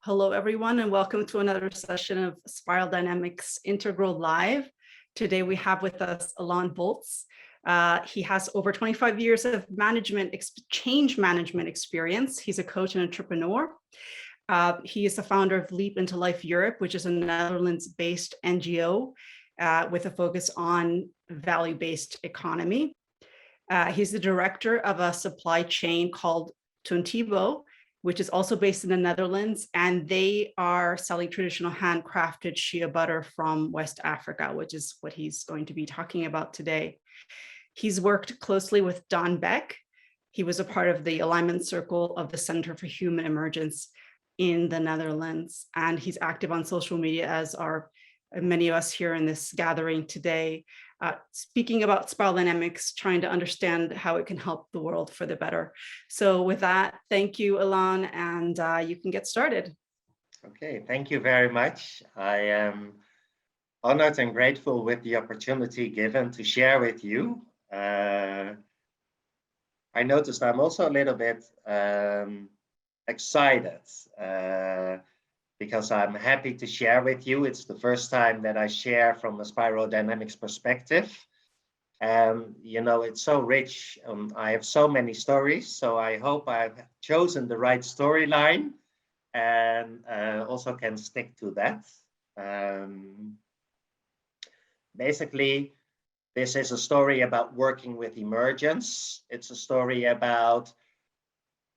Hello, everyone, and welcome to another session of Spiral Dynamics Integral Live. Today, we have with us Alain Volz. He has over 25 years of change management experience. He's a coach and entrepreneur. He is the founder of Leap into Life Europe, which is a Netherlands-based NGO with a focus on value-based economy. He's the director of a supply chain called Tuntibo, which is also based in the Netherlands, and they are selling traditional handcrafted shea butter from West Africa, which is what he's going to be talking about today. He's worked closely with Beck. He was a part of the alignment circle of the Center for Human Emergence in the Netherlands, and he's active on social media, as are many of us here in this gathering today, speaking about spiral dynamics, trying to understand how it can help the world for the better. So with that, thank you, Alain, and you can get started. Okay, thank you very much. I am honored and grateful with the opportunity given to share with you. I noticed I'm also a little bit excited because I'm happy to share with you. It's the first time that I share from a spiral dynamics perspective. And, you know, it's so rich. I have so many stories, so I hope I've chosen the right storyline and also can stick to that. Basically, this is a story about working with emergence. It's a story about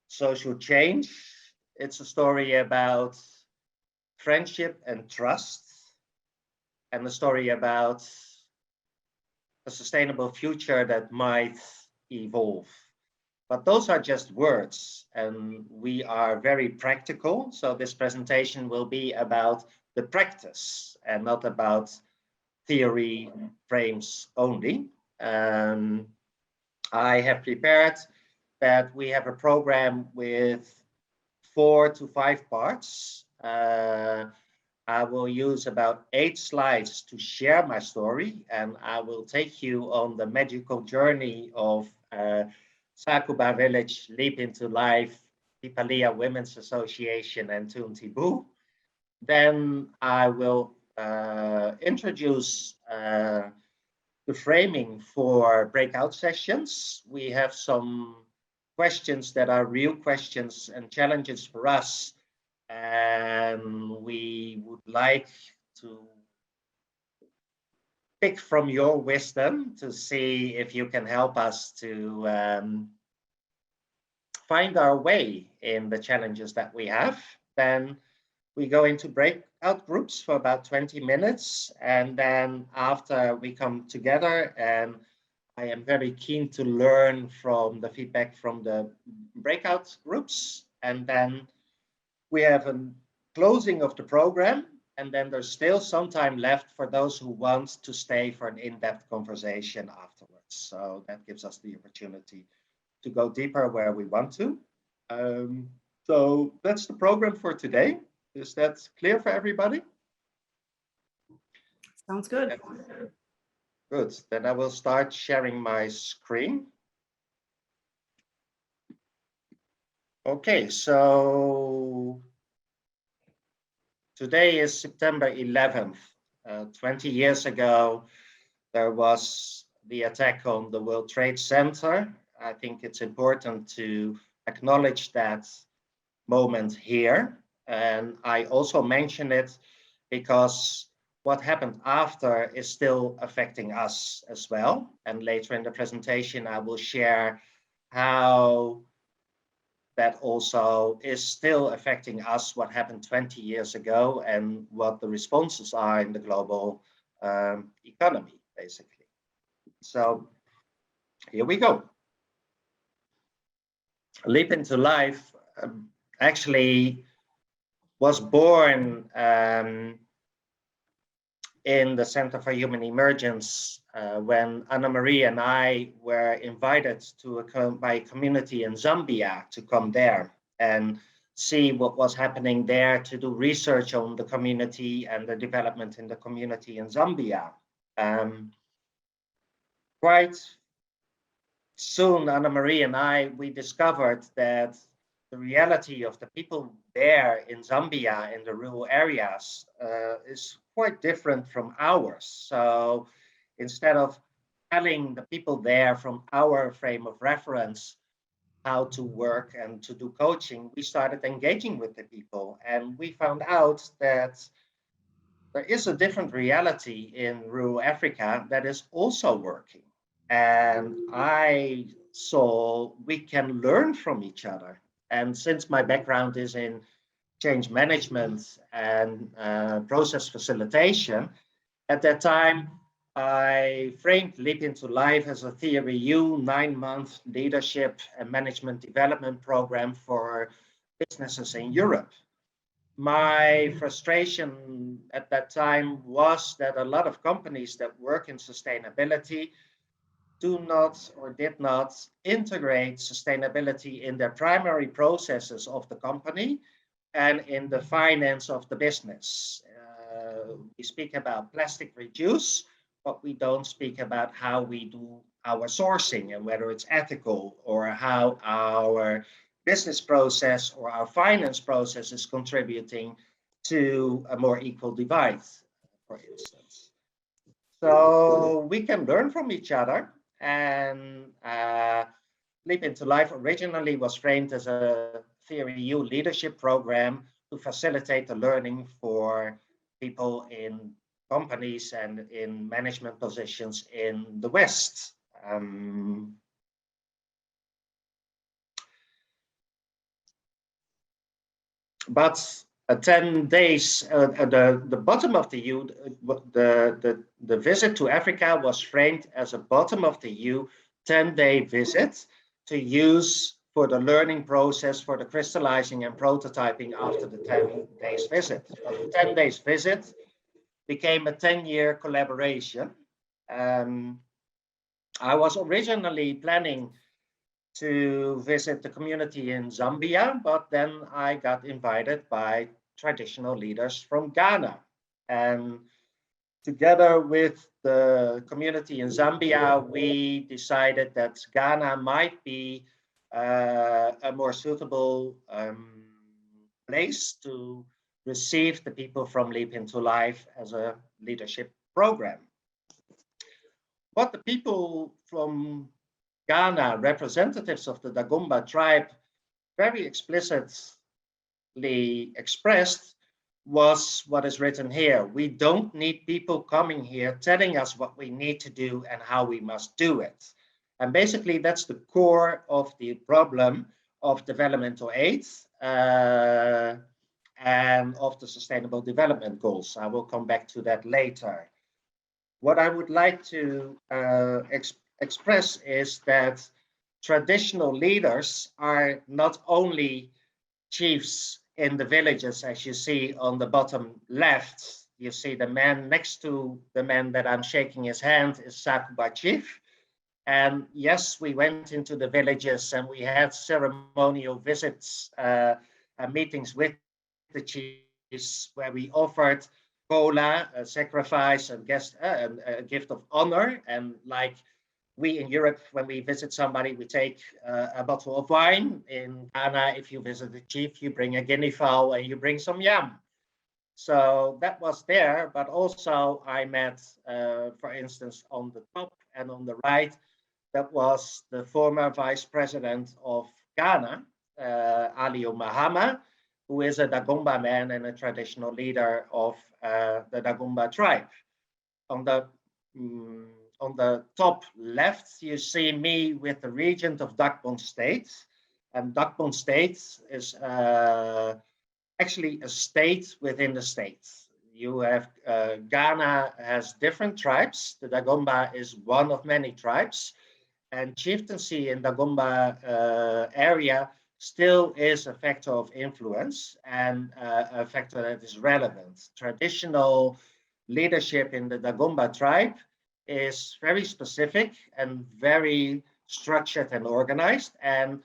social change. It's a story about friendship and trust, and a story about a sustainable future that might evolve. But those are just words, and we are very practical. So this presentation will be about the practice and not about theory frames only. I have prepared that we have a program with 4 to 5 parts. I will use about 8 slides to share my story, and I will take you on the magical journey of Sakuba Village, Leap into Life, Pipalia Women's Association, and Tuntibo. Then I will introduce the framing for breakout sessions. We have some questions that are real questions and challenges for us. And we would like to pick from your wisdom to see if you can help us to find our way in the challenges that we have. Then we go into breakout groups for about 20 minutes. And then after we come together, and I am very keen to learn from the feedback from the breakout groups. And then we have a closing of the program, and then there's still some time left for those who want to stay for an in-depth conversation afterwards. So that gives us the opportunity to go deeper where we want to. So that's the program for today. Is that clear for everybody? Sounds good. Good. Then I will start sharing my screen. Okay, so today is September 11th. 20 years ago, there was the attack on the World Trade Center. I think it's important to acknowledge that moment here. And I also mention it because what happened after is still affecting us as well. And later in the presentation, I will share how that also is still affecting us, what happened 20 years ago and what the responses are in the global economy, basically. So here we go. Leap into Life actually was born in the Center for Human Emergence when Anna-Marie and I were invited to by a community in Zambia to come there and see what was happening there, to do research on the community and the development in the community in Zambia. Quite soon, Anna-Marie and we discovered that the reality of the people there in Zambia, in the rural areas, is quite different from ours. So instead of telling the people there from our frame of reference how to work and to do coaching, we started engaging with the people. And we found out that there is a different reality in rural Africa that is also working. And I saw we can learn from each other. And since my background is in change management and process facilitation, at that time, I framed Leap into Life as a Theory U 9-month leadership and management development program for businesses in Europe. My frustration at that time was that a lot of companies that work in sustainability do not or did not integrate sustainability in their primary processes of the company and in the finance of the business. We speak about plastic reduce, but we don't speak about how we do our sourcing and whether it's ethical, or how our business process or our finance process is contributing to a more equal divide, for instance. So we can learn from each other. And Leap into Life originally was framed as a Theory U leadership program to facilitate the learning for people in companies and in management positions in the West. But 10 days, the bottom of the U, the visit to Africa was framed as a bottom of the U 10-day visit to use for the learning process for the crystallizing and prototyping after the 10 days visit. But the 10 days visit became a 10-year collaboration. I was originally planning to visit the community in Zambia, but then I got invited by traditional leaders from Ghana. And together with the community in Zambia, we decided that Ghana might be a more suitable place to receive the people from Leap into Life as a leadership program. What the people from Ghana, representatives of the Dagomba tribe, very explicitly expressed was what is written here. We don't need people coming here telling us what we need to do and how we must do it. And basically, that's the core of the problem of developmental aid and of the Sustainable Development Goals. I will come back to that later. What I would like to express is that traditional leaders are not only chiefs in the villages, as you see on the bottom left. You see the man next to the man that I'm shaking his hand is Sakuba chief. And yes, we went into the villages and we had ceremonial visits and meetings with the chiefs where we offered kola, a sacrifice, and a gift of honor. And like we in Europe, when we visit somebody, we take a bottle of wine. In Ghana, if you visit the chief, you bring a guinea fowl and you bring some yam. So that was there, but also I met, for instance, on the top and on the right, that was the former vice president of Ghana, Alio Mahama, who is a Dagomba man and a traditional leader of the Dagomba tribe. On the top left, you see me with the regent of Dagomba State. And Dagomba State is actually a state within the state. You have, Ghana has different tribes. The Dagomba is one of many tribes. And chieftaincy in Dagomba area still is a factor of influence and a factor that is relevant. Traditional leadership in the Dagomba tribe is very specific and very structured and organized. And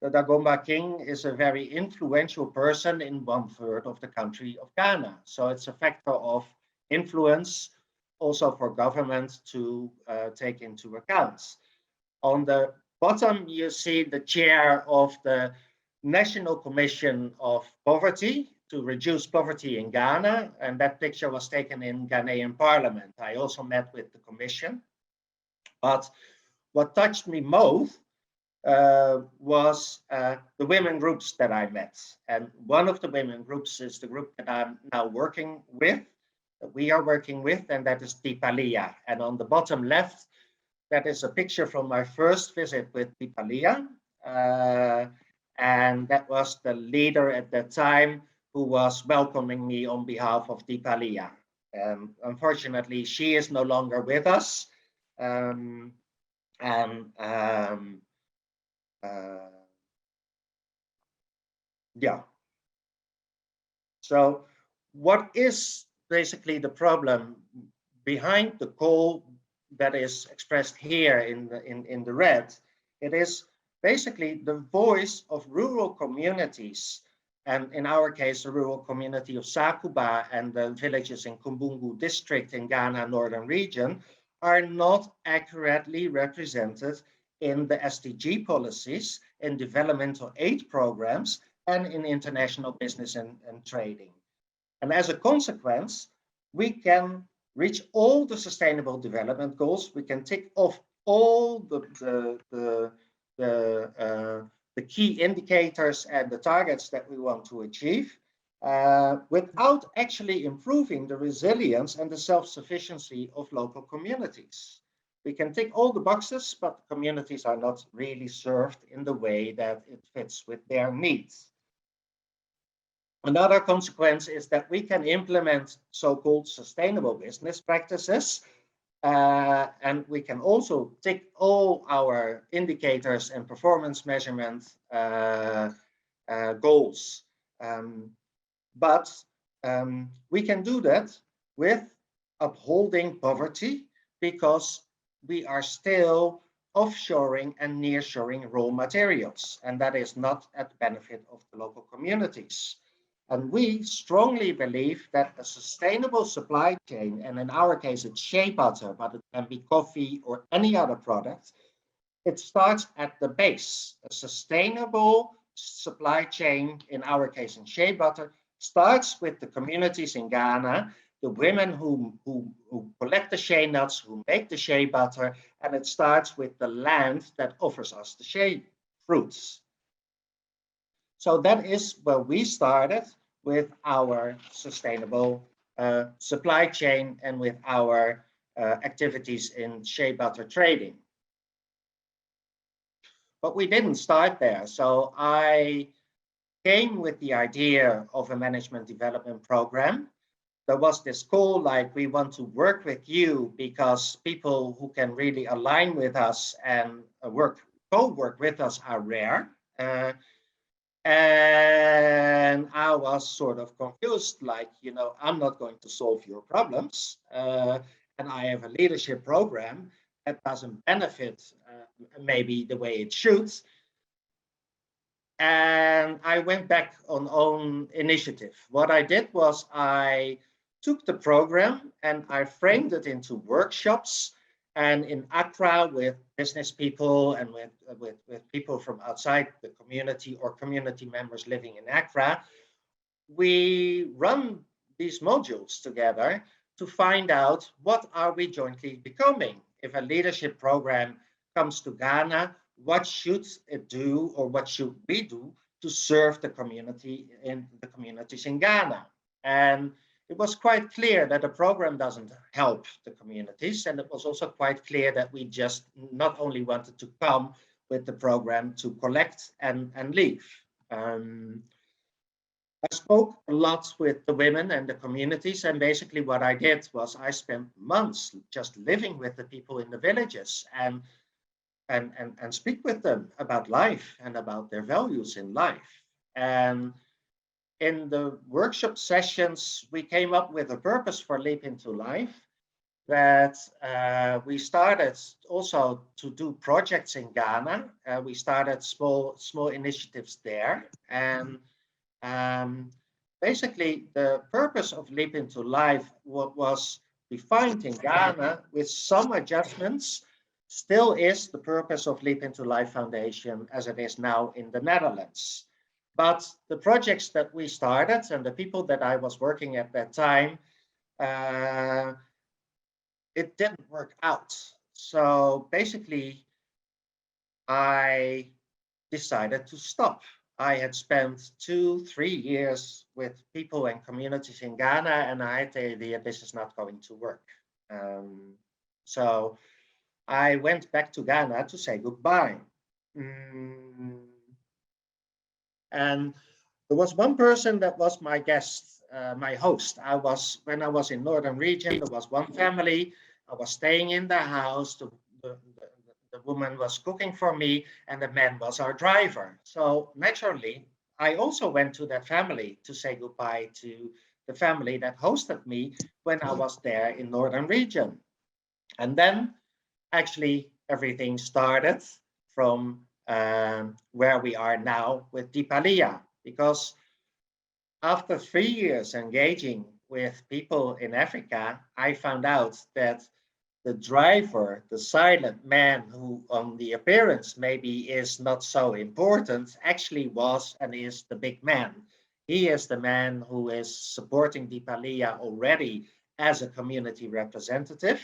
the Dagomba king is a very influential person in 1/3 of the country of Ghana. So it's a factor of influence also for government to take into account. On the bottom, you see the chair of the National Commission of Poverty to reduce poverty in Ghana, and that picture was taken in Ghanaian Parliament. I also met with the commission, but what touched me most was the women groups that I met. And one of the women groups is the group that I'm now working with, that we are working with, and that is Dipalia. And on the bottom left, that is a picture from my first visit with Dipalia. And that was the leader at that time who was welcoming me on behalf of Dipalia. Unfortunately, she is no longer with us. Yeah. So what is basically the problem behind the call that is expressed here in the red? It is basically the voice of rural communities, and in our case, the rural community of Sakuba and the villages in Kumbungu district in Ghana, northern region, are not accurately represented in the SDG policies, in developmental aid programs, and in international business and trading. And as a consequence, we can reach all the sustainable development goals. We can tick off all the key indicators and the targets that we want to achieve without actually improving the resilience and the self-sufficiency of local communities. We can tick all the boxes, but the communities are not really served in the way that it fits with their needs. Another consequence is that we can implement so-called sustainable business practices, and we can also tick all our indicators and performance measurement goals. But we can do that with upholding poverty, because we are still offshoring and nearshoring raw materials, and that is not at the benefit of the local communities. And we strongly believe that a sustainable supply chain, and in our case it's shea butter, but it can be coffee or any other product, it starts at the base. A sustainable supply chain, in our case in shea butter, starts with the communities in Ghana, the women who collect the shea nuts, who make the shea butter, and it starts with the land that offers us the shea fruits. So that is where we started with our sustainable supply chain and with our activities in shea butter trading. But we didn't start there. So I came with the idea of a management development program. There was this call, like, we want to work with you because people who can really align with us and co-work with us are rare. And I was sort of confused, like, I'm not going to solve your problems. And I have a leadership program that doesn't benefit maybe the way it should. And I went back on own initiative. What I did was I took the program and I framed it into workshops. And in Accra, with business people and with people from outside the community or community members living in Accra, we run these modules together to find out what are we jointly becoming. If a leadership program comes to Ghana, what should it do, or what should we do to serve the community in the communities in Ghana? And it was quite clear that the program doesn't help the communities. And it was also quite clear that we just not only wanted to come with the program to collect and leave. I spoke a lot with the women and the communities, and basically what I did was I spent months just living with the people in the villages and speak with them about life and about their values in life. And in the workshop sessions, we came up with a purpose for Leap into Life, that we started also to do projects in Ghana. We started small initiatives there. And basically, the purpose of Leap into Life was defined in Ghana with some adjustments, still is the purpose of Leap into Life Foundation as it is now in the Netherlands. But the projects that we started and the people that I was working at that time, it didn't work out. So basically, I decided to stop. I had spent 2-3 years with people and communities in Ghana, and I had the idea this is not going to work. So I went back to Ghana to say goodbye. And there was one person that was my guest, my host. When I was in Northern Region, there was one family. I was staying in the house. The woman was cooking for me, and the man was our driver. So naturally, I also went to that family to say goodbye to the family that hosted me when I was there in Northern Region. And then actually everything started from where we are now with Deepalia, because after 3 years engaging with people in Africa, I found out that the driver, the silent man who on the appearance maybe is not so important, actually was and is the big man. He is the man who is supporting Deepalia already as a community representative.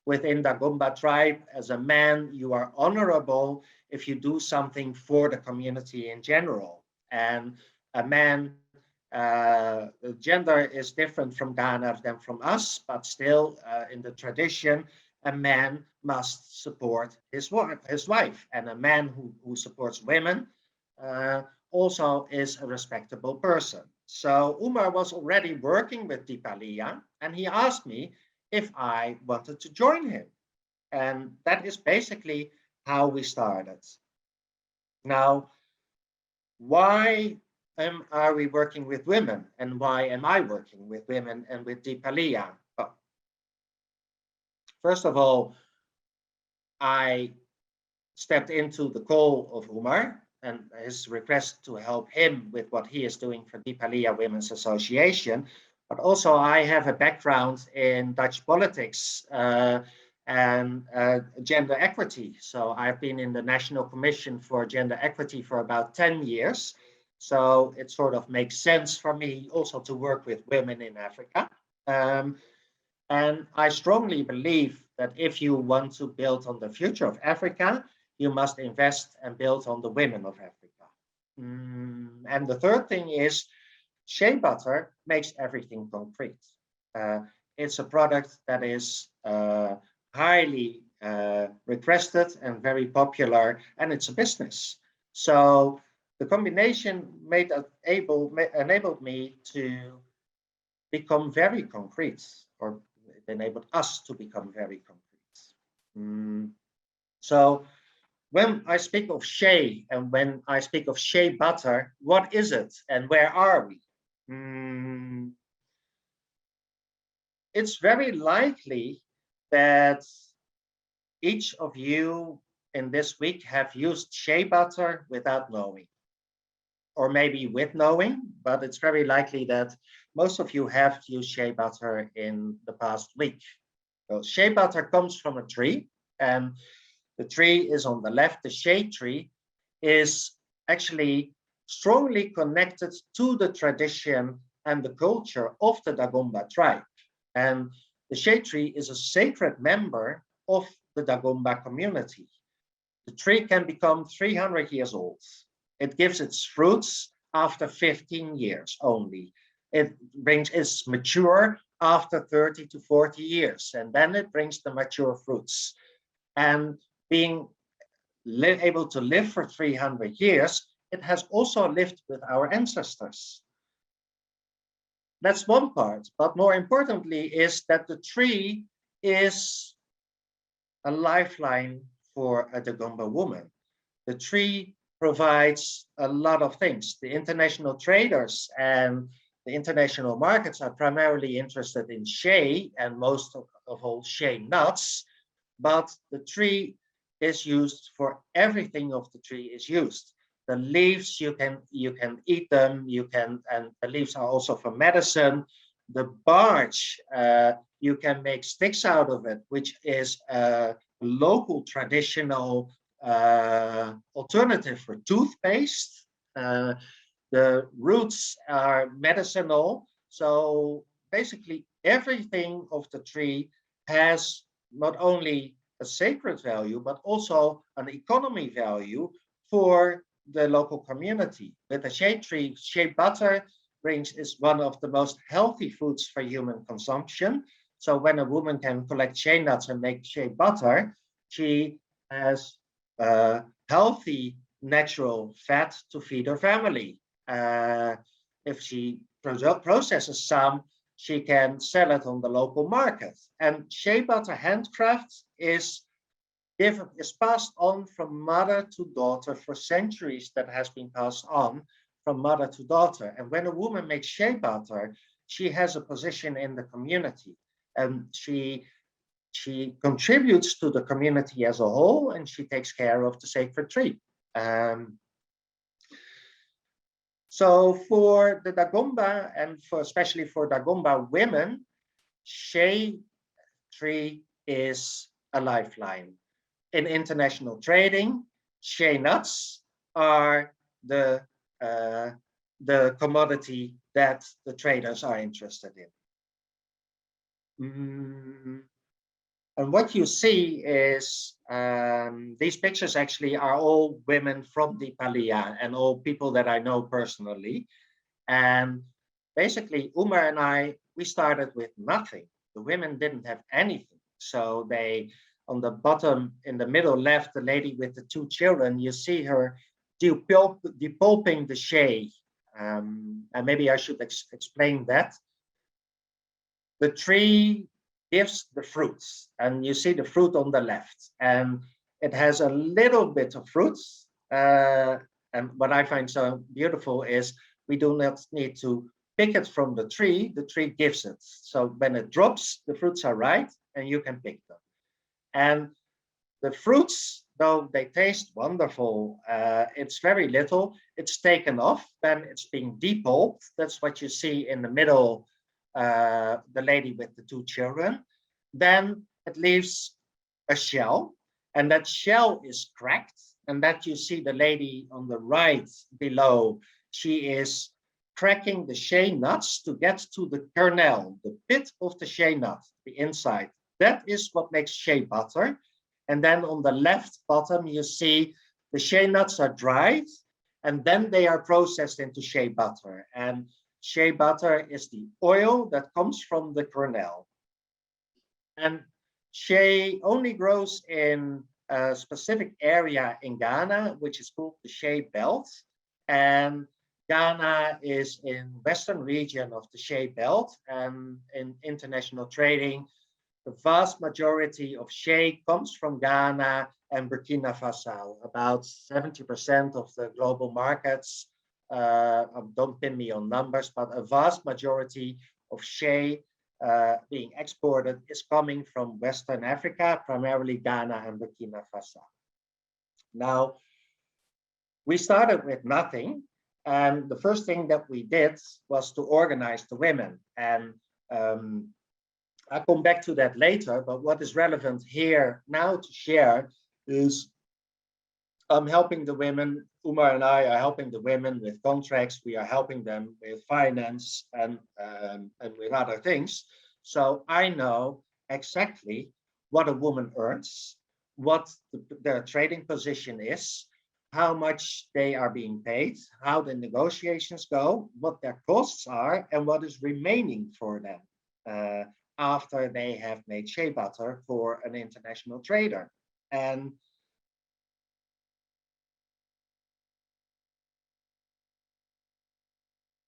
Within Dagomba tribe, as a man, you are honorable if you do something for the community in general. And a man, gender is different from Ghana than from us, but still in the tradition, a man must support his wife. And a man who supports women also is a respectable person. So Umar was already working with Deepalia, and he asked me if I wanted to join him. And that is basically how we started. Now, why are we working with women, and why am I working with women and with Deepalia? Well, first of all, I stepped into the call of Umar and his request to help him with what he is doing for Deepalia Women's Association. But also I have a background in Dutch politics and gender equity. So I've been in the National Commission for Gender Equity for about 10 years. So it sort of makes sense for me also to work with women in Africa. And I strongly believe that if you want to build on the future of Africa, you must invest and build on the women of Africa. And the third thing is Shea Butter makes everything concrete. It's a product that is highly requested and very popular, and it's a business. So the combination enabled me to become very concrete, or it enabled us to become very concrete. So when I speak of Shea and when I speak of Shea Butter, what is it and where are we? It's very likely that each of you in this week have used Shea Butter without knowing, or maybe with knowing, but it's very likely that most of you have used Shea Butter in the past week. So Shea Butter comes from a tree, and the tree is on the left. The shea tree is actually strongly connected to the tradition and the culture of the Dagomba tribe. And the shea tree is a sacred member of the Dagomba community. The tree can become 300 years old. It gives its fruits after 15 years only. It's mature after 30 to 40 years, and then it brings the mature fruits. And being able to live for 300 years, it has also lived with our ancestors. That's one part, but more importantly is that the tree is a lifeline for a Dagomba woman. The tree provides a lot of things. The international traders and the international markets are primarily interested in shea and most of all shea nuts, but the tree is used for everything of the tree is used. The leaves, you can eat them, and the leaves are also for medicine. The bark, you can make sticks out of it, which is a local traditional alternative for toothpaste. The roots are medicinal. So basically everything of the tree has not only a sacred value, but also an economy value for the local community. With the shea tree, shea butter is one of the most healthy foods for human consumption. So when a woman can collect shea nuts and make shea butter, she has healthy natural fat to feed her family. If she processes some, she can sell it on the local market. And shea butter handcraft is passed on from mother to daughter for centuries. That has been passed on from mother to daughter. And when a woman makes shea butter, she has a position in the community, and she contributes to the community as a whole, and she takes care of the sacred tree. So for the Dagomba, and especially for Dagomba women, shea tree is a lifeline. In international trading, shea nuts are the commodity that the traders are interested in. And what you see is these pictures actually are all women from the Palia and all people that I know personally. And basically, Umar and I, we started with nothing. The women didn't have anything. So they, on the bottom, in the middle left, the lady with the 2 children, you see her depulping the shea. And maybe I should explain that. The tree gives the fruits, and you see the fruit on the left, and it has a little bit of fruits. And what I find so beautiful is we do not need to pick it from the tree gives it. So when it drops, the fruits are right, and you can pick them. And the fruits, though they taste wonderful, it's very little. It's taken off, then it's being depulped. That's what you see in the middle, the lady with the 2 children. Then it leaves a shell, and that shell is cracked, and that you see the lady on the right below. She is cracking the shea nuts to get to the kernel, the pit of the shea nut, the inside. That is what makes shea butter. And then on the left bottom, you see the shea nuts are dried, and then they are processed into shea butter. And shea butter is the oil that comes from the kernel. And shea only grows in a specific area in Ghana, which is called the Shea Belt. And Ghana is in western region of the Shea Belt. And in international trading, the vast majority of shea comes from Ghana and Burkina Faso. About 70% of the global markets, don't pin me on numbers, but a vast majority of shea being exported is coming from Western Africa, primarily Ghana and Burkina Faso. Now, we started with nothing, and the first thing that we did was to organize the women. And I'll come back to that later, but what is relevant here now to share is I'm helping the women. Umar and I are helping the women with contracts. We are helping them with finance and with other things. So I know exactly what a woman earns, what their trading position is, how much they are being paid, how the negotiations go, what their costs are, and what is remaining for them after they have made shea butter for an international trader. And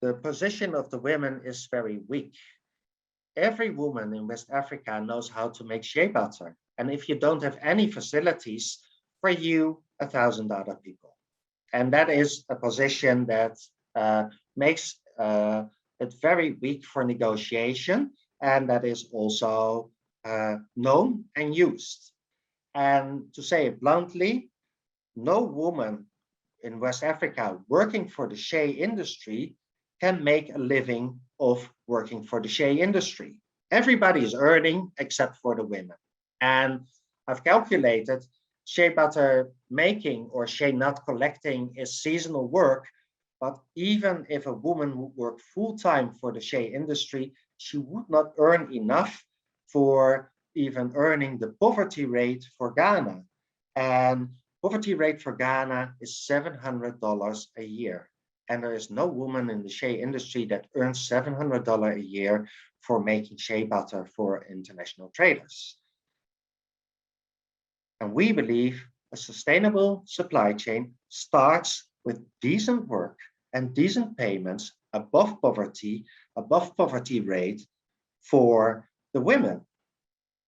the position of the women is very weak. Every woman in West Africa knows how to make shea butter. And if you don't have any facilities, for you, 1,000 other people. And that is a position that makes it very weak for negotiation. And that is also known and used. And to say it bluntly, no woman in West Africa working for the shea industry can make a living of working for the shea industry. Everybody is earning except for the women. And I've calculated shea butter making or shea nut collecting is seasonal work But even if a woman would work full-time for the shea industry, she would not earn enough for even earning the poverty rate for Ghana. And poverty rate for Ghana is $700 a year. And there is no woman in the shea industry that earns $700 a year for making shea butter for international traders. And we believe a sustainable supply chain starts with decent work and decent payments above poverty rate for the women.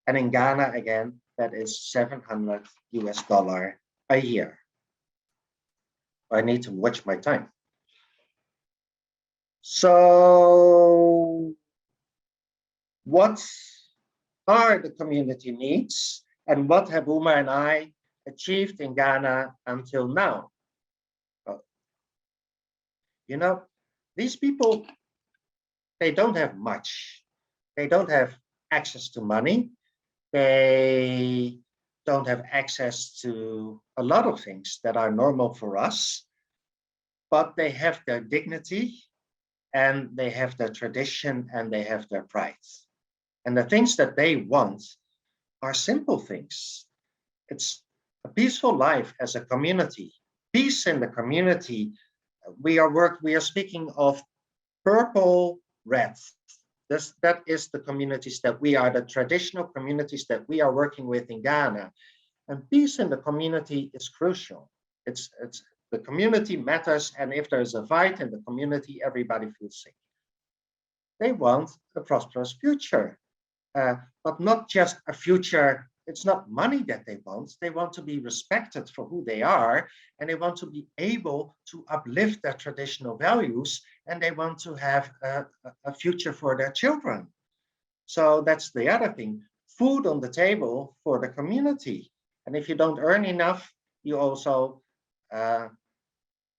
And in Ghana, again, that is $700 a year. I need to watch my time. So what are the community needs and what have Uma and I achieved in Ghana until now? You know, these people, they don't have much. They don't have access to money. They don't have access to a lot of things that are normal for us, but they have their dignity and they have their tradition and they have their pride. And the things that they want are simple things. It's a peaceful life as a community, peace in the community. We are speaking of purple, red. That is the communities that we are, the traditional communities that we are working with in Ghana. And peace in the community is crucial. It's the community matters, and if there is a fight in the community, everybody feels sick. They want a prosperous future, but not just a future. It's not money that they want. They want to be respected for who they are, and they want to be able to uplift their traditional values, and they want to have a future for their children. So that's the other thing. Food on the table for the community. And if you don't earn enough, you also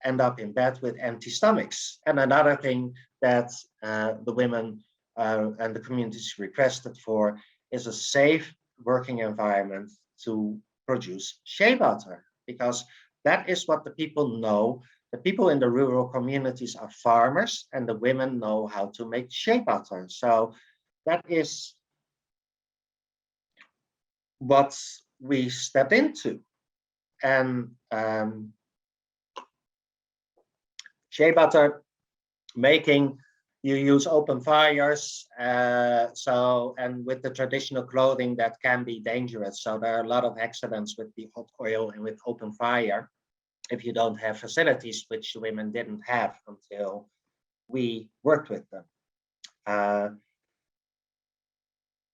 end up in bed with empty stomachs. And another thing that the women and the communities requested for is a safe working environment to produce shea butter, because that is what the people know. The people in the rural communities are farmers, and the women know how to make shea butter. So that is what we stepped into. And shea butter making, you use open fires. And with the traditional clothing, that can be dangerous. So there are a lot of accidents with the hot oil and with open fire if you don't have facilities, which the women didn't have until we worked with them.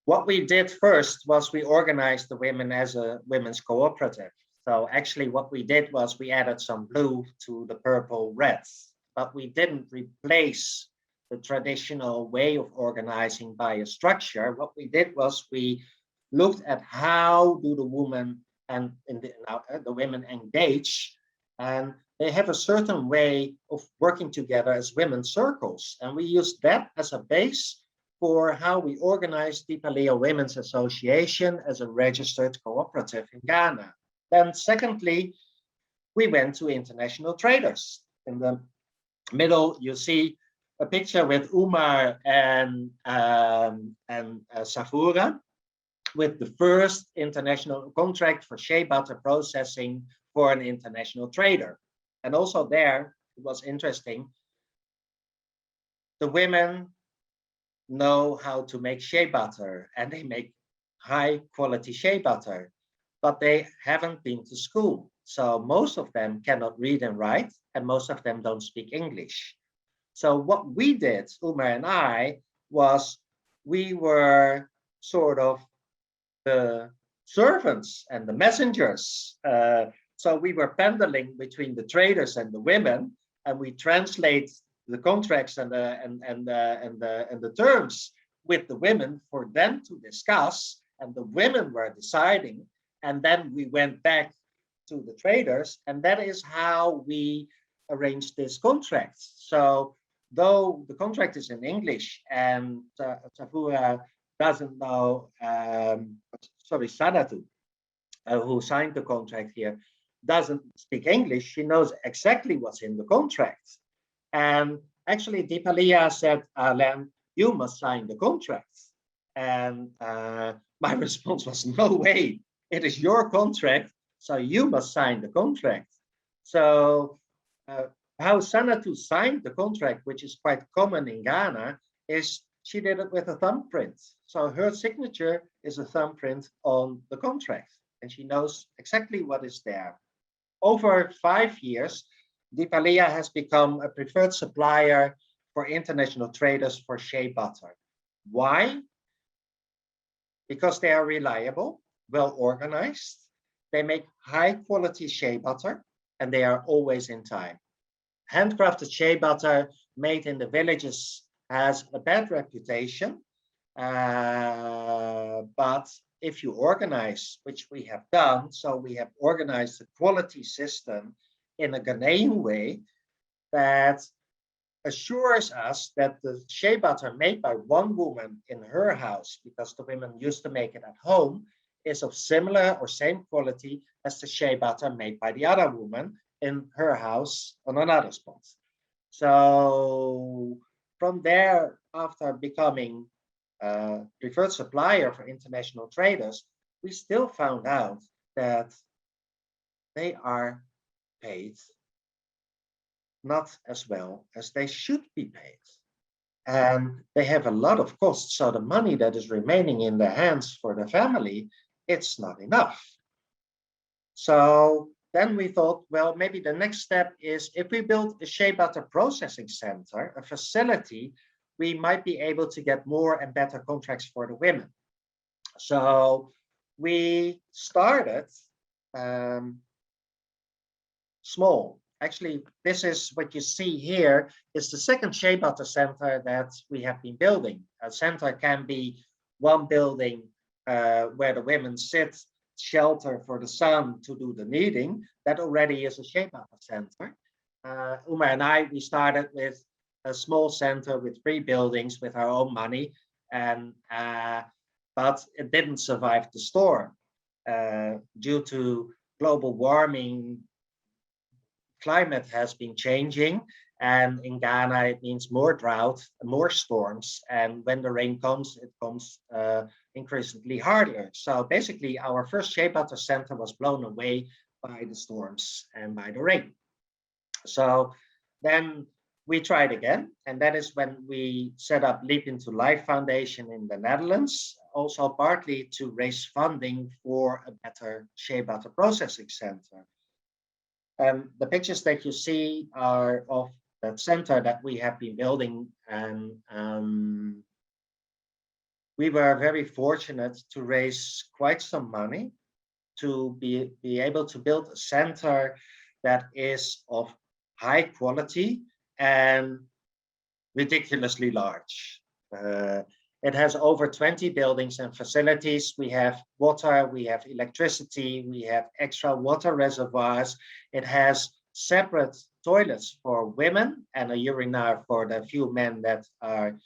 What we did first was we organized the women as a women's cooperative. So actually what we did was we added some blue to the purple reds, but we didn't replace the traditional way of organizing by a structure. What we did was we looked at how do the women and the women engage, and they have a certain way of working together as women's circles. And we used that as a base for how we organized the Paleo Women's Association as a registered cooperative in Ghana. Then secondly, we went to international traders. In the middle, you see a picture with Umar and Safura with the first international contract for shea butter processing for an international trader. And also there, it was interesting. The women know how to make shea butter, and they make high quality shea butter, but they haven't been to school. So most of them cannot read and write, and most of them don't speak English. So what we did, Umar and I, was we were sort of the servants and the messengers. So we were pendling between the traders and the women, and we translate the contracts and the terms with the women for them to discuss, and the women were deciding, and then we went back to the traders, and that is how we arranged this contract. So though the contract is in English and Safura doesn't know, Sanatu, who signed the contract here, doesn't speak English, she knows exactly what's in the contract. And actually, Deepalia said, Alain, you must sign the contract. And my response was, no way, it is your contract, so you must sign the contract. So how Sanatu signed the contract, which is quite common in Ghana, is she did it with a thumbprint. So her signature is a thumbprint on the contract, and she knows exactly what is there. Over 5 years, Deepalia has become a preferred supplier for international traders for Shea Butter. Why? Because they are reliable, well organized, they make high quality shea butter, and they are always in time. Handcrafted shea butter made in the villages has a bad reputation, but if you organize, which we have done, so we have organized the quality system in a Ghanaian way that assures us that the shea butter made by one woman in her house, because the women used to make it at home, is of similar or same quality as the shea butter made by the other woman in her house on another spot. So from there, after becoming a preferred supplier for international traders, we still found out that they are paid not as well as they should be paid. And they have a lot of costs. So the money that is remaining in their hands for the family, it's not enough. So then we thought, well, maybe the next step is if we build a shea butter processing center, a facility, we might be able to get more and better contracts for the women. So we started small. Actually, this is what you see here is the second shea butter center that we have been building. A center can be one building where the women sit, shelter for the sun to do the kneading. That already is a shea butter center. Uma and I, we started with a small center with 3 buildings with our own money, and but it didn't survive the storm due to global warming. Climate has been changing, and in Ghana it means more drought, more storms, and when the rain comes, it comes increasingly harder. So basically our first shea butter center was blown away by the storms and by the rain. So then we tried again, and that is when we set up Leap into Life Foundation in the Netherlands, also partly to raise funding for a better shea butter processing center. The pictures that you see are of that center that we have been building, and we were very fortunate to raise quite some money to be able to build a center that is of high quality and ridiculously large. It has over 20 buildings and facilities. We have water, we have electricity, we have extra water reservoirs. It has separate toilets for women and a urinary for the few men that are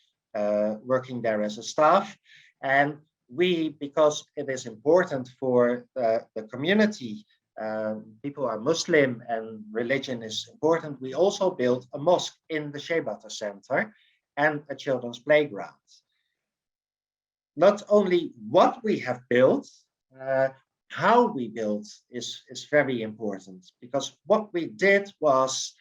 working there as a staff. And we, because it is important for the community, people are Muslim and religion is important, we also built a mosque in the Shea Butter Center and a children's playground. Not only what we have built, how we built is very important, because what we did was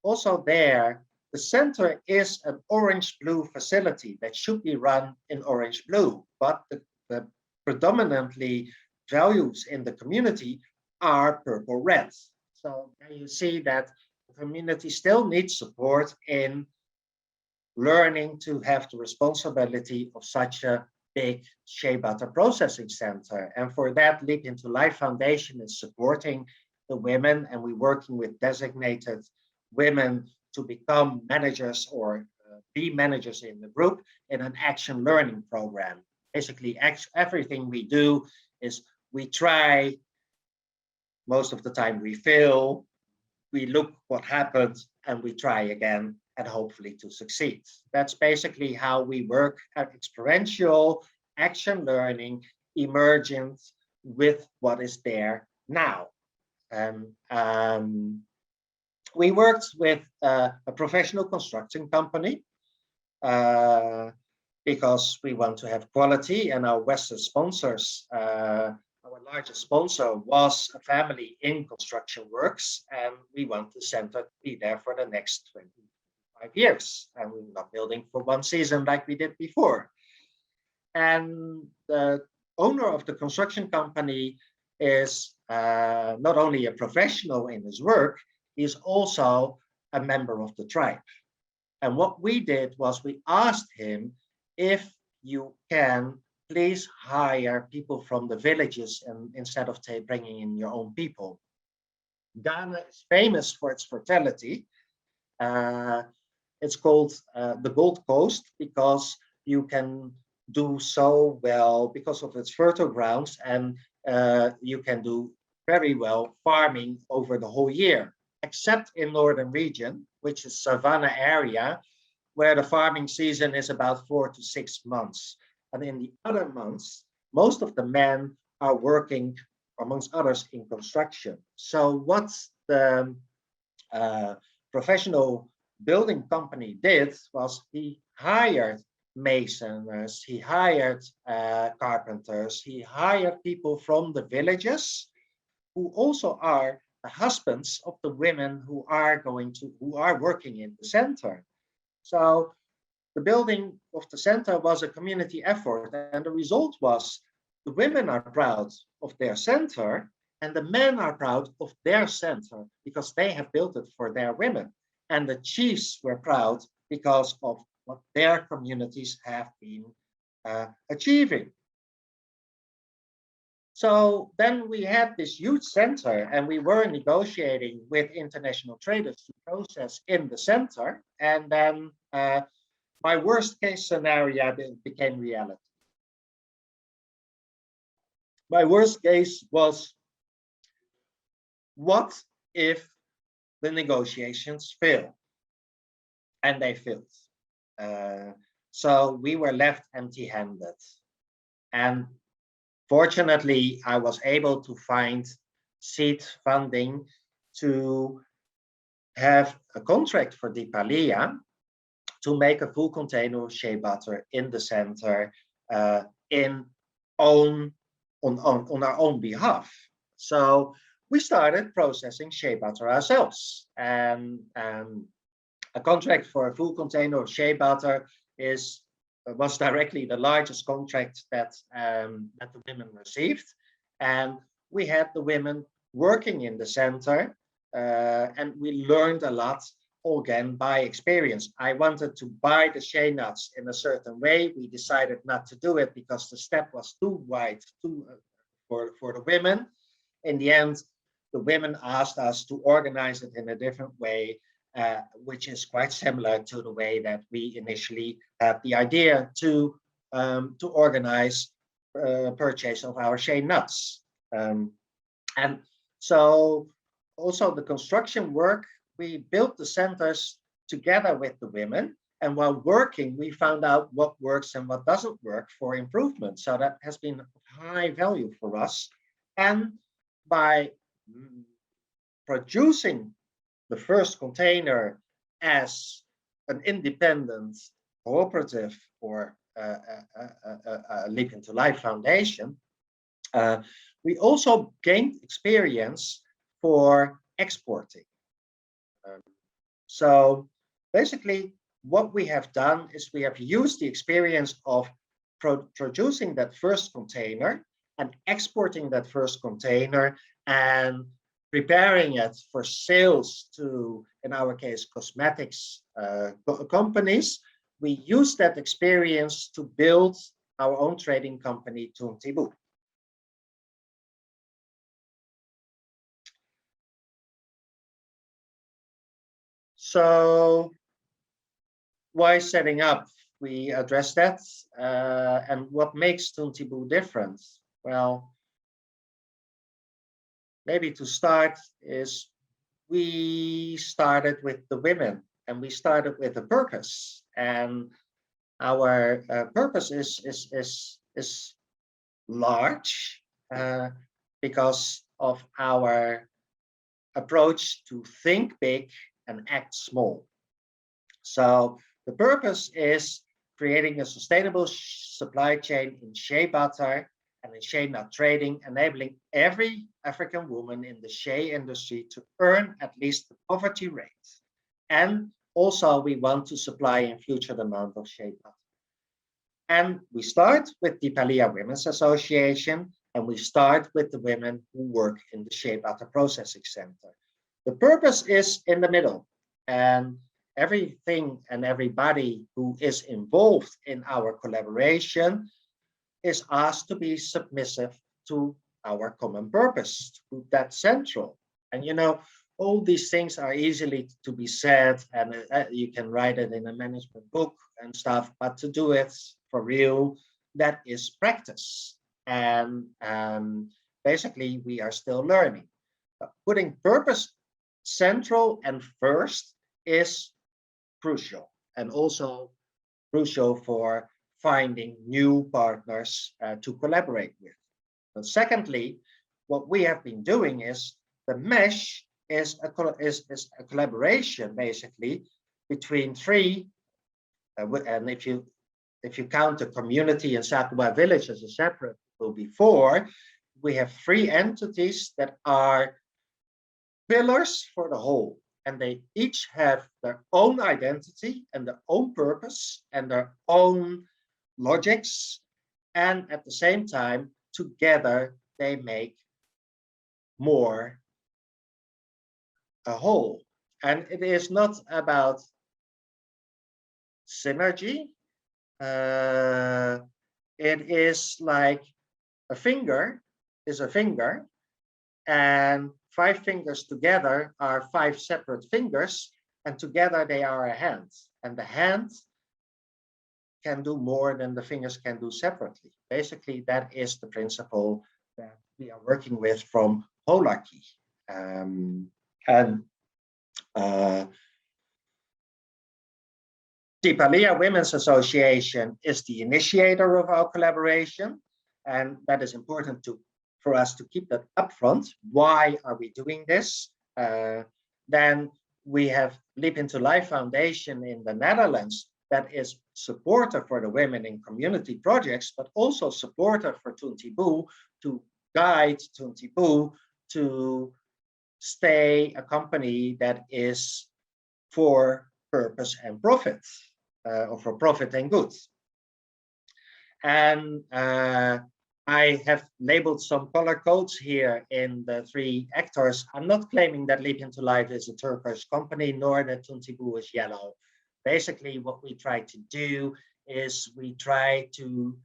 also there, the center is an orange-blue facility that should be run in orange-blue, but the predominantly values in the community are purple-red. So you see that the community still needs support in learning to have the responsibility of such a big shea butter processing center. And for that, Leap into Life Foundation is supporting the women, and we're working with designated women to become managers or be managers in the group in an action learning program. Basically, everything we do is we try, most of the time we fail, we look what happened, and we try again, and hopefully to succeed. That's basically how we work at experiential action learning, emergent with what is there now. we worked with a professional construction company because we want to have quality, and our Western sponsors, our largest sponsor was a family in construction works, and we want the center to be there for the next 25 years. And we're not building for one season like we did before. And the owner of the construction company is not only a professional in his work, he's also a member of the tribe. And what we did was we asked him if you can please hire people from the villages and instead of bringing in your own people. Ghana is famous for its fertility. It's called the Gold Coast because you can do so well because of its fertile grounds, and you can do very well farming over the whole year, except in northern region, which is savanna area, where the farming season is about 4 to 6 months. And in the other months, most of the men are working, amongst others, in construction. So what the professional building company did was he hired masons, he hired carpenters, he hired people from the villages who also are the husbands of the women who are working in the center. So the building of the center was a community effort, and the result was the women are proud of their center and the men are proud of their center because they have built it for their women. And the chiefs were proud because of what their communities have been achieving. So then we had this huge center, and we were negotiating with international traders to process in the center. And then my worst case scenario became reality. My worst case was, what if the negotiations fail? And they failed. So we were left empty-handed. And fortunately, I was able to find seed funding to have a contract for Dipalia to make a full container of shea butter in the center on our own behalf. So we started processing shea butter ourselves. And a contract for a full container of shea butter was directly the largest contract that the women received. And we had the women working in the center, and we learned a lot, again, by experience. I wanted to buy the shea nuts in a certain way. We decided not to do it because the step was too wide for the women. In the end, the women asked us to organize it in a different way, which is quite similar to the way that we initially had the idea to organize purchase of our shea nuts. And so also the construction work, we built the centers together with the women. And while working, we found out what works and what doesn't work for improvement. So that has been of high value for us. And by producing the first container as an independent cooperative or a Leap into Life foundation, we also gained experience for exporting. So basically, what we have done is we have used the experience of producing that first container and exporting that first container and preparing it for sales to, in our case, cosmetics companies. We use that experience to build our own trading company, Tuntibu. So why setting up? We addressed that. And what makes Tuntibu different? Well, maybe to start is we started with the women and we started with a purpose. And our purpose is large because of our approach to think big and act small. So the purpose is creating a sustainable supply chain in shea butter and in shea nut trading, enabling every African woman in the shea industry to earn at least the poverty rate. And also we want to supply in future the amount of shea butter. And we start with the Palia Women's Association, and we start with the women who work in the Shea Butter Processing Center. The purpose is in the middle, and everything and everybody who is involved in our collaboration is asked to be submissive to our common purpose, to put that central. And you know, all these things are easily to be said, and you can write it in a management book and stuff, but to do it for real, that is practice. And basically, we are still learning. But putting purpose central and first is crucial, and also crucial for finding new partners to collaborate with. But secondly, what we have been doing is the mesh is a collaboration basically between three, and if you count the community in Dagomba village as a separate, it will be 4. We have 3 entities that are pillars for the whole, and they each have their own identity and their own purpose and their own logics, and at the same time together they make more a whole. And it is not about synergy. It is like a finger is a finger, and 5 fingers together are 5 separate fingers, and together they are a hand. And the hand can do more than the fingers can do separately. Basically, that is the principle that we are working with from Holarchy. The Palia Women's Association is the initiator of our collaboration, and that is important for us to keep that upfront. Why are we doing this? Then we have Leap into Life Foundation in the Netherlands that is supporter for the women in community projects, but also supporter for Tuntibu to guide Tuntibu to stay a company that is for purpose and profit, or for profit and good. And I have labeled some color codes here in the 3 actors. I'm not claiming that Leap into Life is a turquoise company, nor that Tuntibu is yellow. Basically, what we try to do is we try to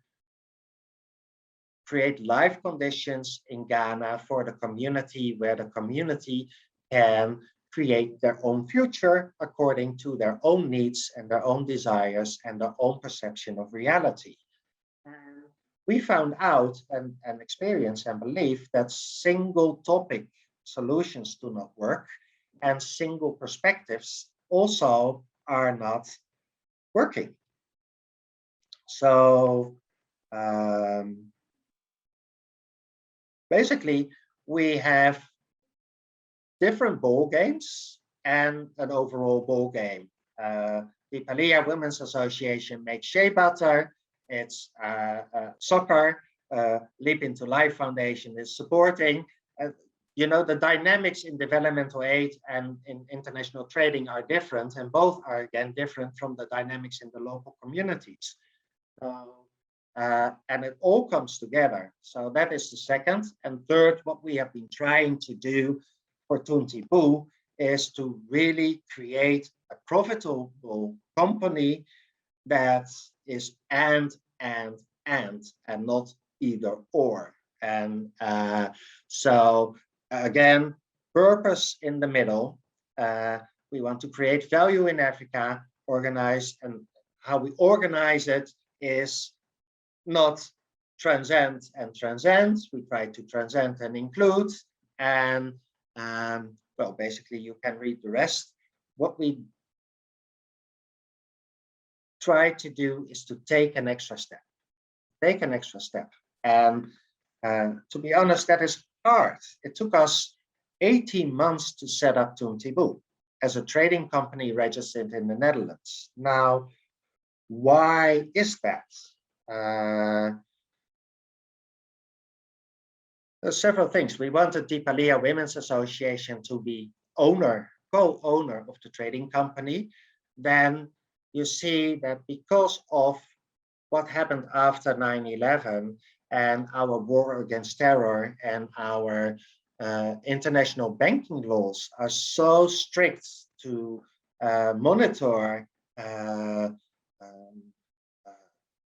create life conditions in Ghana for the community, where the community can create their own future according to their own needs and their own desires and their own perception of reality. And we found out and experience and believe that single topic solutions do not work, and single perspectives also are not working. So basically, we have different ball games and an overall ball game. The Palia Women's Association makes shea butter. It's soccer. Leap into Life Foundation is supporting. You know, the dynamics in developmental aid and in international trading are different, and both are again different from the dynamics in the local communities. And it all comes together. So that is the second. And third, what we have been trying to do for Tuntibu is to really create a profitable company that is and not either or. And so again, purpose in the middle. We want to create value in Africa, organize, and how we organize it is not transcend and transcend. We try to transcend and include. And well, basically, you can read the rest. What we try to do is to take an extra step. Take an extra step. And to be honest, that is hard. It took us 18 months to set up Toontiboe as a trading company registered in the Netherlands. Now, why is that? There's several things. We wanted the Palia Women's Association to be co-owner of the trading company. Then you see that because of what happened after 9/11 and our war against terror and our international banking laws are so strict to monitor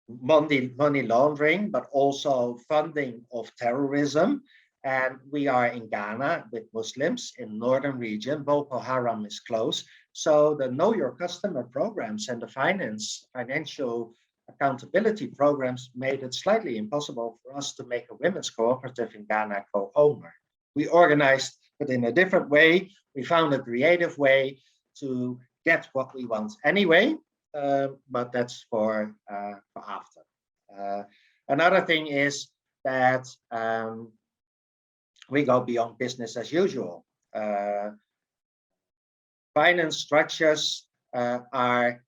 money laundering, but also funding of terrorism. And we are in Ghana with Muslims in northern region. Boko Haram is close. So the Know Your Customer programs and the financial accountability programs made it slightly impossible for us to make a women's cooperative in Ghana co-owner. We organized it in a different way. We found a creative way to get what we want anyway, but that's for after. Another thing is that we go beyond business as usual. Finance structures are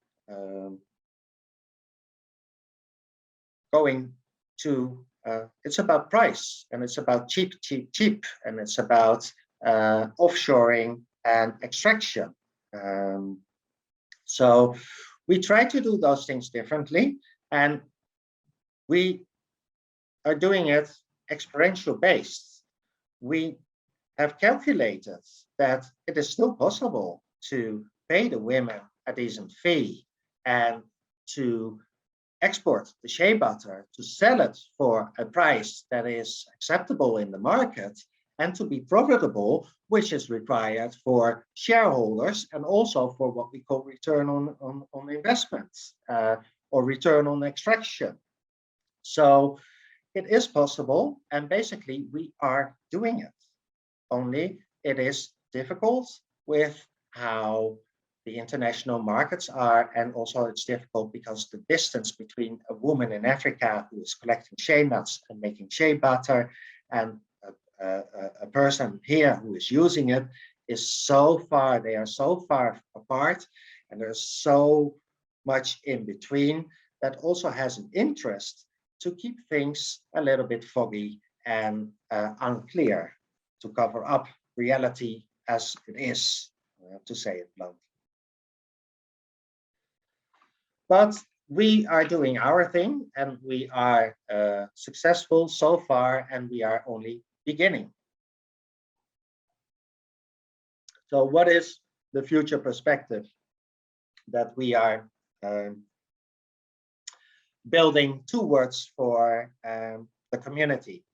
going to, it's about price, and it's about cheap, and it's about offshoring and extraction. So we try to do those things differently, and we are doing it experiential based. We have calculated that it is still possible to pay the women a decent fee and to export the shea butter, to sell it for a price that is acceptable in the market, and to be profitable, which is required for shareholders and also for what we call return on investments or return on extraction. So it is possible, and basically we are doing it. Only it is difficult with how the international markets are, and also it's difficult because the distance between a woman in Africa who is collecting shea nuts and making shea butter and a person here who is using it is so far, they are so far apart, and there's so much in between that also has an interest to keep things a little bit foggy and unclear, to cover up reality as it is, to say it bluntly. But we are doing our thing, and we are successful so far, and we are only beginning. So what is the future perspective that we are building towards for the community?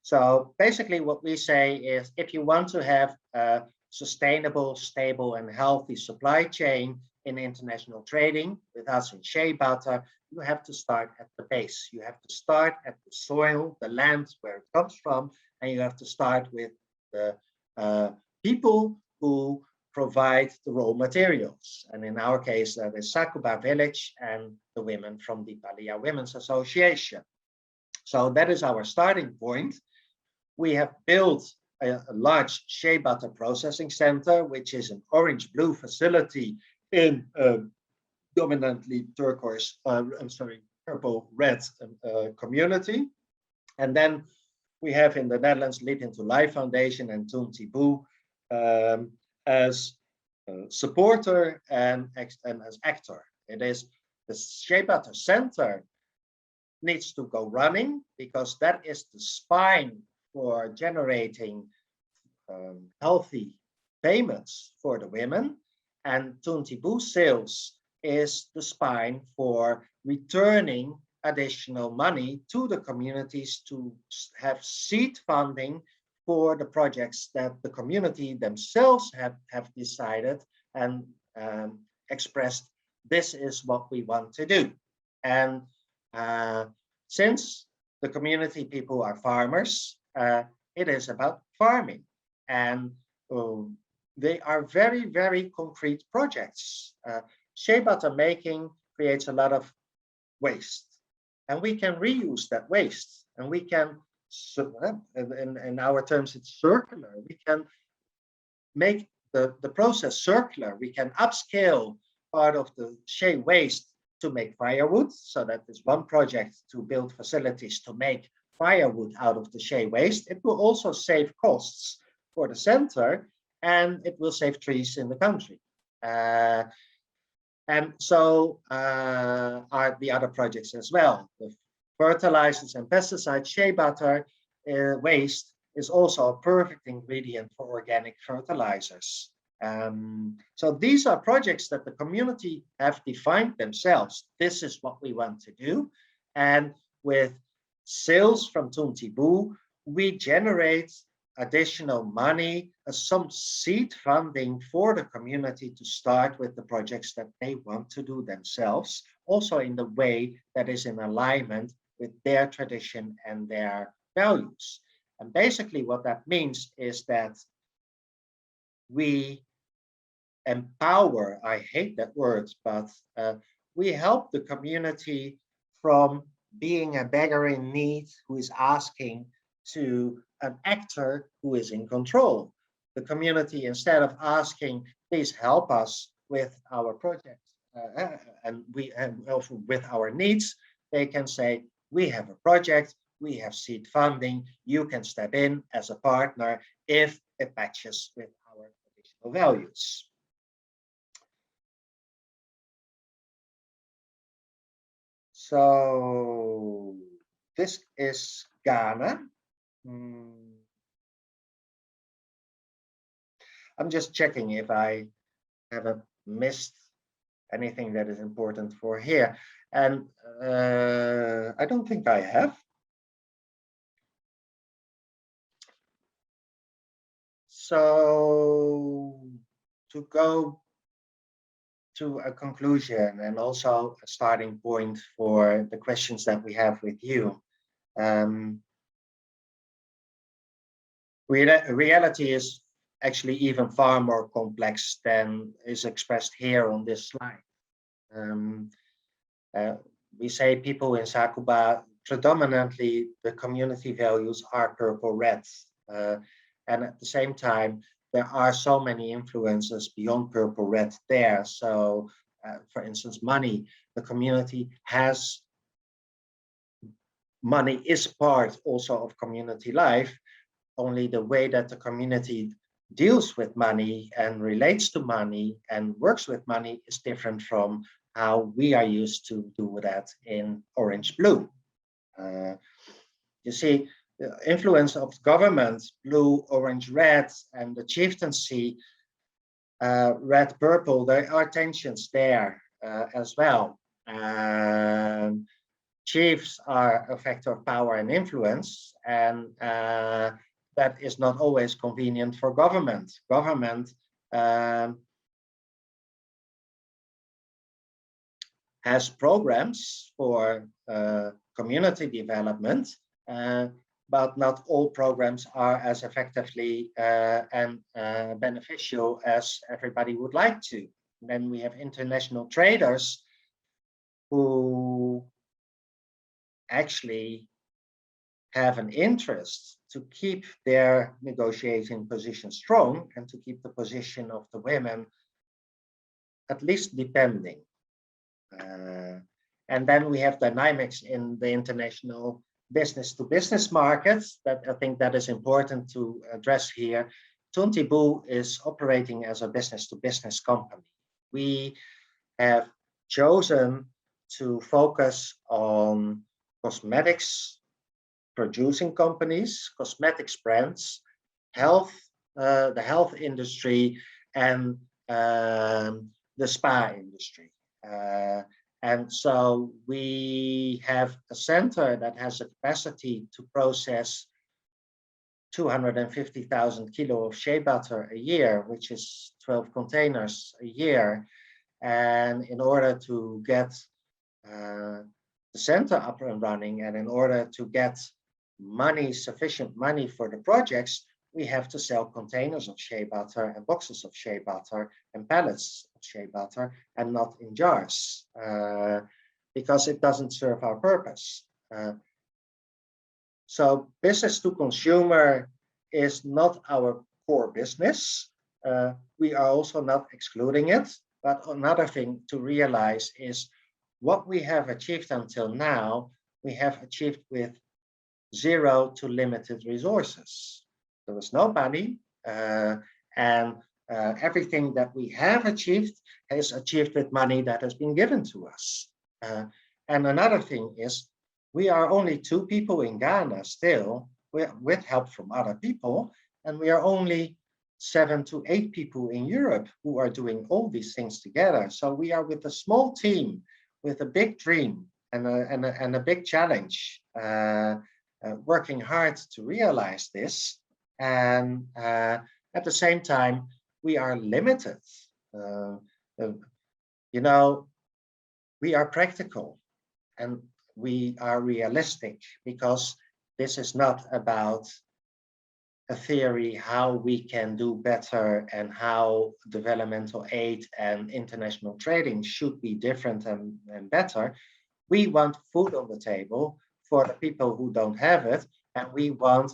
So basically what we say is, if you want to have a sustainable, stable, and healthy supply chain in international trading with us in shea butter, you have to start at the base. You have to start at the soil, the land where it comes from, and you have to start with the people who provide the raw materials. And in our case, that is Sakuba village and the women from the Palia Women's Association. So that is our starting point. We have built a large shea butter processing center, which is an orange-blue facility in dominantly turquoise, purple-red community. And then we have in the Netherlands Lead into Life Foundation and Toontiboe as supporter and as actor. It is the Shea Butter Center needs to go running, because that is the spine for generating healthy payments for the women, and Toontiboe sales is the spine for returning additional money to the communities to have seed funding for the projects that the community themselves have decided and expressed, this is what we want to do. And since the community people are farmers, it is about farming. And they are very, very concrete projects. Shea butter making creates a lot of waste, and we can reuse that waste, and we can in our terms, it's circular. We can make the process circular. We can upscale part of the shea waste to make firewood. So that is one project to build facilities to make firewood out of the shea waste. It will also save costs for the center, and it will save trees in the country. And so are the other projects as well. The fertilizers and pesticides, shea butter waste is also a perfect ingredient for organic fertilizers. So these are projects that the community have defined themselves. This is what we want to do. And with sales from Tuntibu, we generate additional money, some seed funding for the community to start with the projects that they want to do themselves, also in the way that is in alignment with their tradition and their values. And basically what that means is that we empower, I hate that word, but we help the community from being a beggar in need who is asking to an actor who is in control. The community, instead of asking, please help us with our project and with our needs, they can say, we have a project, we have seed funding, you can step in as a partner if it matches with our traditional values. So this is Ghana. I'm just checking if I haven't missed anything that is important for here. And I don't think I have. So to go to a conclusion and also a starting point for the questions that we have with you. Reality is actually even far more complex than is expressed here on this slide. We say people in Sakuba, predominantly the community values are purple red. And at the same time, there are so many influences beyond purple red there. So for instance, money, the community has, money is part also of community life. Only the way that the community deals with money and relates to money and works with money is different from how we are used to do that in orange blue. You see, the influence of government, blue, orange, red, and the chieftaincy, red, purple, there are tensions there as well. Chiefs are a factor of power and influence, and that is not always convenient for government. Government has programs for community development, but not all programs are as effectively and beneficial as everybody would like to. And then we have international traders who actually have an interest to keep their negotiating position strong and to keep the position of the women at least depending. And then we have dynamics in the international business-to-business markets that I think that is important to address here. Tuntibu is operating as a business-to-business company. We have chosen to focus on cosmetics producing companies, cosmetics brands, health, the health industry, and the spa industry. And so we have a center that has a capacity to process 250,000 kilo of shea butter a year, which is 12 containers a year. And in order to get the center up and running, and in order to get money, sufficient money for the projects, we have to sell containers of shea butter and boxes of shea butter and pallets of shea butter and not in jars because it doesn't serve our purpose. So business to consumer is not our core business. We are also not excluding it. But another thing to realize is what we have achieved until now, we have achieved with zero to limited resources. There was no money, and everything that we have achieved is achieved with money that has been given to us. And another thing is, we are only 2 people in Ghana still, with help from other people, and we are only 7 to 8 people in Europe who are doing all these things together. So we are with a small team, with a big dream and a big challenge, working hard to realize this. And at the same time, we are limited. You know, we are practical and we are realistic, because this is not about a theory how we can do better and how developmental aid and international trading should be different and better. We want food on the table for the people who don't have it, and we want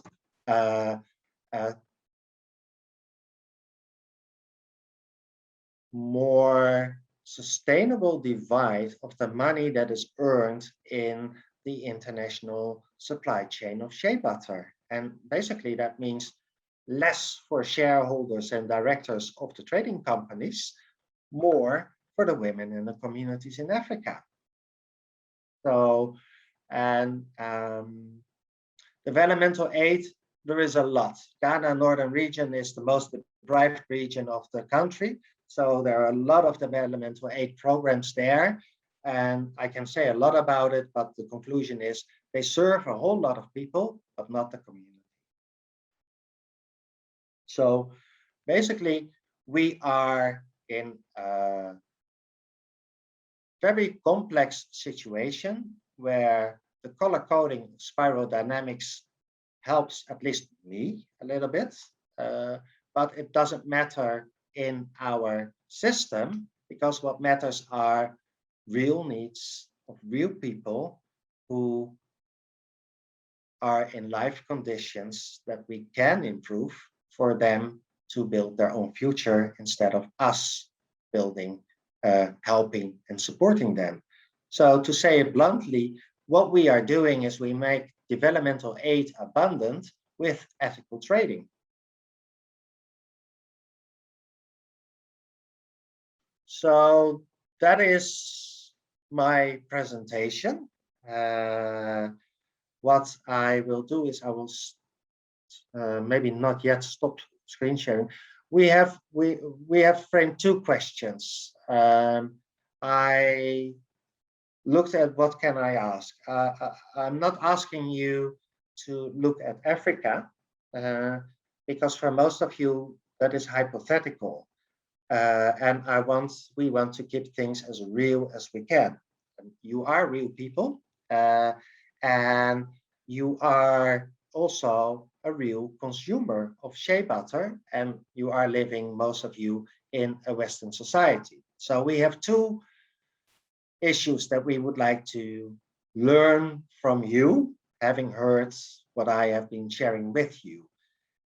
more sustainable divide of the money that is earned in the international supply chain of shea butter. And basically that means less for shareholders and directors of the trading companies, more for the women in the communities in Africa. So, and developmental aid, there is a lot. Ghana Northern region is the most deprived region of the country. So there are a lot of developmental aid programs there. And I can say a lot about it, but the conclusion is they serve a whole lot of people, but not the community. So basically, we are in a very complex situation where the color coding spiral dynamics helps at least me a little bit, but it doesn't matter in our system, because what matters are real needs of real people who are in life conditions that we can improve for them to build their own future instead of us building, helping and supporting them. So to say it bluntly, what we are doing is we make developmental aid abundant with ethical trading. So that is my presentation. What I will do is I will maybe not yet stop screen sharing. We have framed 2 questions. I looked at what can I ask. I'm not asking you to look at Africa, because for most of you that is hypothetical. And we want to keep things as real as we can. And you are real people, and you are also a real consumer of shea butter, and you are living, most of you, in a Western society. So we have 2 issues that we would like to learn from you, having heard what I have been sharing with you.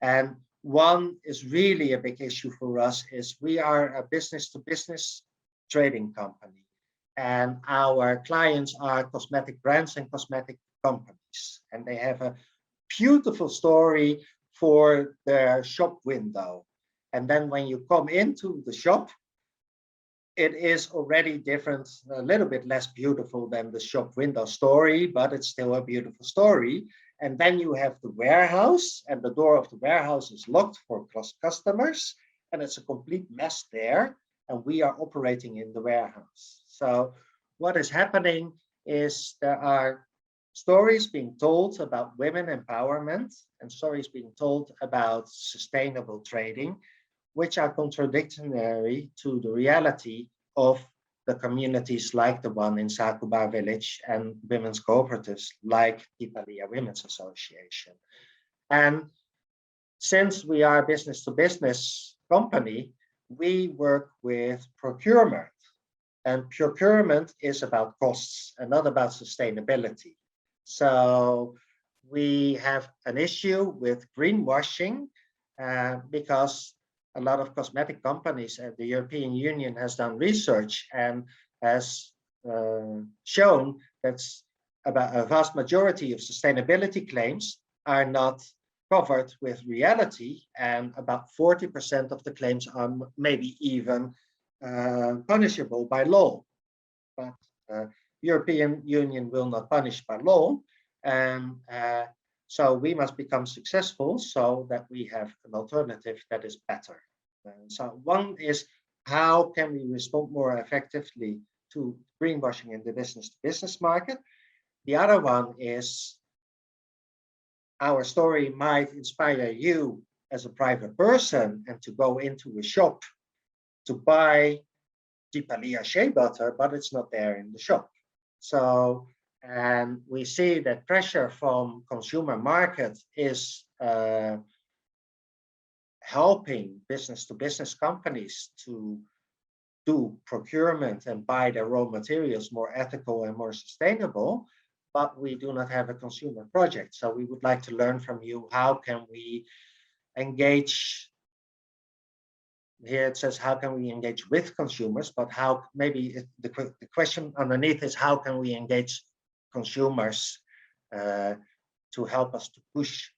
And one is really a big issue for us is we are a business-to-business trading company, and our clients are cosmetic brands and cosmetic companies, and they have a beautiful story for their shop window. And then when you come into the shop, it is already different, a little bit less beautiful than the shop window story, but it's still a beautiful story. And then you have the warehouse, and the door of the warehouse is locked for customers, and it's a complete mess there. And we are operating in the warehouse. So what is happening is there are stories being told about women empowerment and stories being told about sustainable trading, which are contradictory to the reality of the communities like the one in Sakuba village and women's cooperatives like Italia Women's Association. And since we are a business-to-business company, we work with procurement. And procurement is about costs and not about sustainability. So we have an issue with greenwashing because a lot of cosmetic companies and the European Union has done research and has shown that about a vast majority of sustainability claims are not covered with reality, and about 40% of the claims are maybe even punishable by law. But European Union will not punish by law, and so we must become successful so that we have an alternative that is better. So one is, how can we respond more effectively to greenwashing in the business-to-business market? The other one is, our story might inspire you as a private person and to go into a shop to buy Deepalia Shea Butter, but it's not there in the shop. So, and we see that pressure from consumer market is helping business-to-business companies to do procurement and buy their raw materials more ethical and more sustainable, but we do not have a consumer project. So we would like to learn from you, how can we engage? Here it says, how can we engage with consumers, but how, maybe the question underneath is, how can we engage consumers to help us to push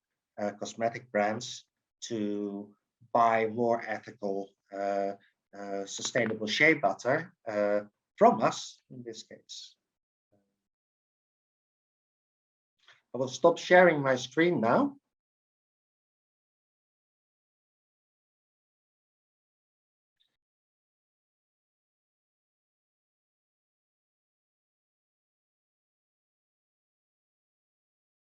cosmetic brands to buy more ethical, sustainable shea butter from us in this case. I will stop sharing my screen now.